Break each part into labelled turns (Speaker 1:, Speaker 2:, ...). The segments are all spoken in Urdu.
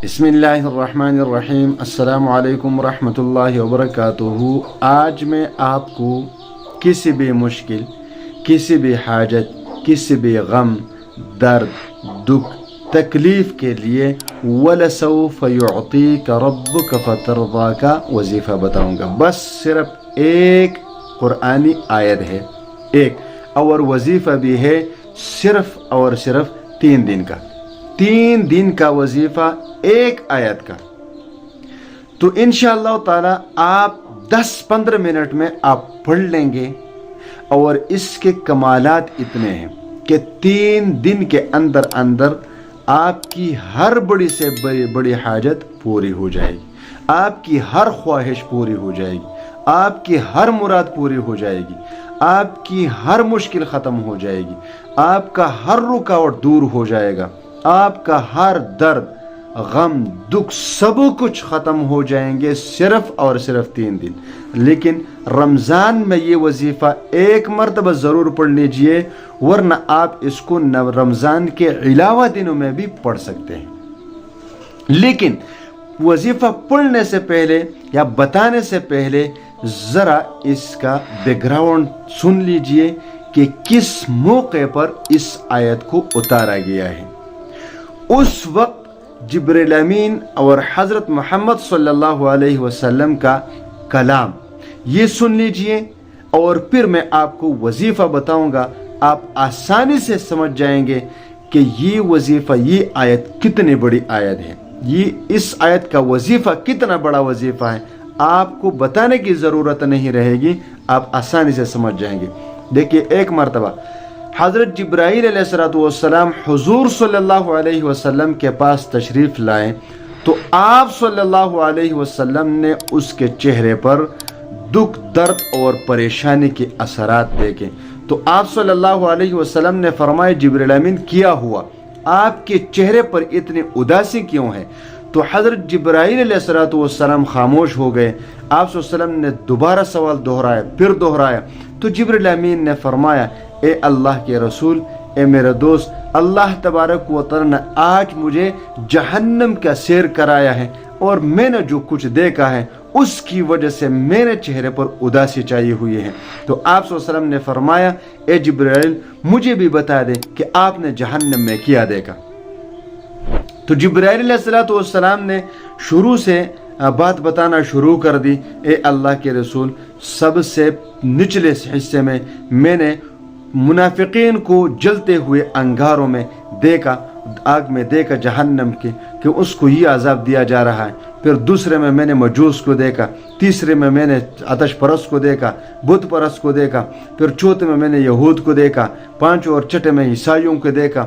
Speaker 1: بسم اللہ الرحمن الرحیم، السلام علیکم ورحمۃ اللہ وبرکاتہ۔ آج میں آپ کو کسی بھی مشکل، کسی بھی حاجت، کسی بھی غم، درد، دکھ، تکلیف کے لیے وَلَسَوْفَ يُعْطِيكَ رَبُّكَ فَتَرْضَىٰ کا وظیفہ بتاؤں گا۔ بس صرف ایک قرآنی آیت ہے، ایک اور وظیفہ بھی ہے صرف اور صرف 3 دن کا، 3 دن کا وظیفہ ایک آیت کا۔ تو انشاءاللہ تعالی آپ 10-15 منٹ میں آپ پڑھ لیں گے، اور اس کے کمالات اتنے ہیں کہ 3 دن کے اندر اندر آپ کی ہر بڑی سے بڑی حاجت پوری ہو جائے گی، آپ کی ہر خواہش پوری ہو جائے گی، آپ کی ہر مراد پوری ہو جائے گی، آپ کی ہر مشکل ختم ہو جائے گی، آپ کا ہر رکاوٹ دور ہو جائے گا، آپ کا ہر درد، غم، دکھ سب کچھ ختم ہو جائیں گے صرف اور صرف 3 دن۔ لیکن رمضان میں یہ وظیفہ ایک مرتبہ ضرور پڑھ لیجئے، ورنہ آپ اس کو رمضان کے علاوہ دنوں میں بھی پڑھ سکتے ہیں۔ لیکن وظیفہ پڑھنے سے پہلے یا بتانے سے پہلے ذرا اس کا بیک گراؤنڈ سن لیجئے کہ کس موقع پر اس آیت کو اتارا گیا ہے۔ اس وقت جبریل امین اور حضرت محمد صلی اللہ علیہ وسلم کا کلام یہ سن لیجئے، اور پھر میں آپ کو وظیفہ بتاؤں گا۔ آپ آسانی سے سمجھ جائیں گے کہ یہ وظیفہ، یہ آیت کتنی بڑی آیت ہے، یہ اس آیت کا وظیفہ کتنا بڑا وظیفہ ہے۔ آپ کو بتانے کی ضرورت نہیں رہے گی، آپ آسانی سے سمجھ جائیں گے۔ دیکھیے، ایک مرتبہ حضرت جبرائیل علیہ السلام حضور صلی اللہ علیہ وسلم کے پاس تشریف لائے، تو آپ صلی اللہ علیہ وسلم نے اس کے چہرے پر دکھ، درد اور پریشانی کے اثرات دیکھے۔ تو آپ صلی اللہ علیہ وسلم نے فرمایا، جبرائیل امین کیا ہوا؟ آپ کے چہرے پر اتنی اداسی کیوں ہے؟ تو حضرت جبرائیل علیہ السلام خاموش ہو گئے۔ آپ صلی اللہ علیہ وسلم نے دوبارہ سوال دہرایا، پھر دہرایا، تو جبرائیل امین نے فرمایا، اے اللہ کے رسول، اے میرے دوست، اللہ تبارک و تعالی نے آج مجھے جہنم کا سیر کرایا ہے، اور میں نے جو کچھ دیکھا ہے اس کی وجہ سے میرے چہرے پر اداسی چھائی ہوئی ہے۔ تو آپ صلی اللہ علیہ وسلم نے فرمایا، اے جبرائیل، مجھے بھی بتا دے کہ آپ نے جہنم میں کیا دیکھا۔ تو جبرائیل علیہ السلام نے شروع سے بات بتانا شروع کر دی، اے اللہ کے رسول، سب سے نچلے حصے میں نے منافقین کو جلتے ہوئے انگاروں میں دیکھا، آگ میں دیکھا جہنم کے، کہ اس کو یہ عذاب دیا جا رہا ہے۔ پھر دوسرے میں نے مجوس کو دیکھا، تیسرے میں نے آتش پرست کو دیکھا، بت پرست کو دیکھا، پھر چوتھے میں نے یہود کو دیکھا، پانچوں اور چھٹے میں عیسائیوں کو دیکھا۔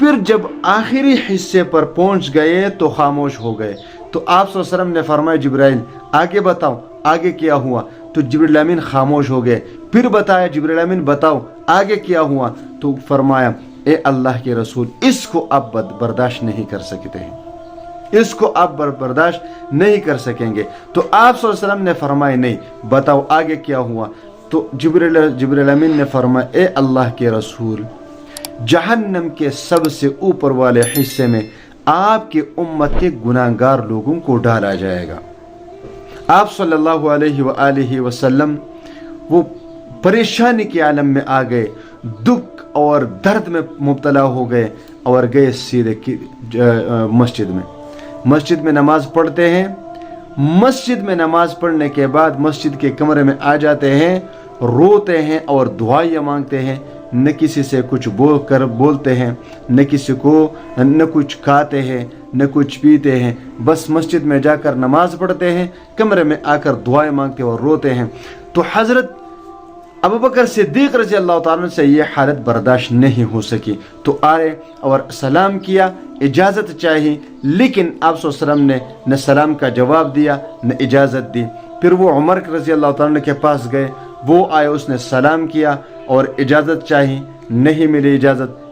Speaker 1: پھر جب آخری حصے پر پہنچ گئے تو خاموش ہو گئے۔ تو آپ صلی اللہ علیہ وسلم نے فرمایا، جبرائیل آگے بتاؤ، آگے کیا ہوا؟ تو جبرائیل امین خاموش ہو گئے۔ پھر بتایا، جبرائیل امین بتاؤ آگے کیا ہوا؟ تو فرمایا، اے اللہ کے رسول، اس کو آپ برداشت نہیں کر سکتے ہیں، اس کو آپ برداشت نہیں کر سکیں گے۔ تو آپ صلی اللہ علیہ وسلم نے فرمایا، نہیں، بتاؤ آگے کیا ہوا؟ تو جبرائیل امین نے فرمایا، اے اللہ کے رسول، جہنم کے سب سے اوپر والے حصے میں آپ کے امت کے گناہگار لوگوں کو ڈالا جائے گا۔ آپ صلی اللہ علیہ وآلہ وسلم وہ پریشانی کے عالم میں آ گئے، دکھ اور درد میں مبتلا ہو گئے، اور گئے سیدھے مسجد میں نماز پڑھتے ہیں۔ مسجد میں نماز پڑھنے کے بعد مسجد کے کمرے میں آ جاتے ہیں، روتے ہیں اور دعائیں مانگتے ہیں، نہ کسی سے کچھ بولتے ہیں، نہ کسی کو نہ کچھ کھاتے ہیں، نہ کچھ پیتے ہیں، بس مسجد میں جا کر نماز پڑھتے ہیں، کمرے میں آ کر دعائیں مانگتے اور روتے ہیں۔ تو حضرت ابوبکر صدیق رضی اللہ تعالیٰ سے یہ حالت برداشت نہیں ہو سکی، تو آئے اور سلام کیا، اجازت چاہی، لیکن آپ صلی اللہ علیہ وسلم نے نہ سلام کا جواب دیا نہ اجازت دی۔ پھر وہ عمر رضی اللہ تعالیٰ کے پاس گئے، وہ آئے، اس نے سلام کیا اور اجازت چاہی، نہیں ملی اجازت۔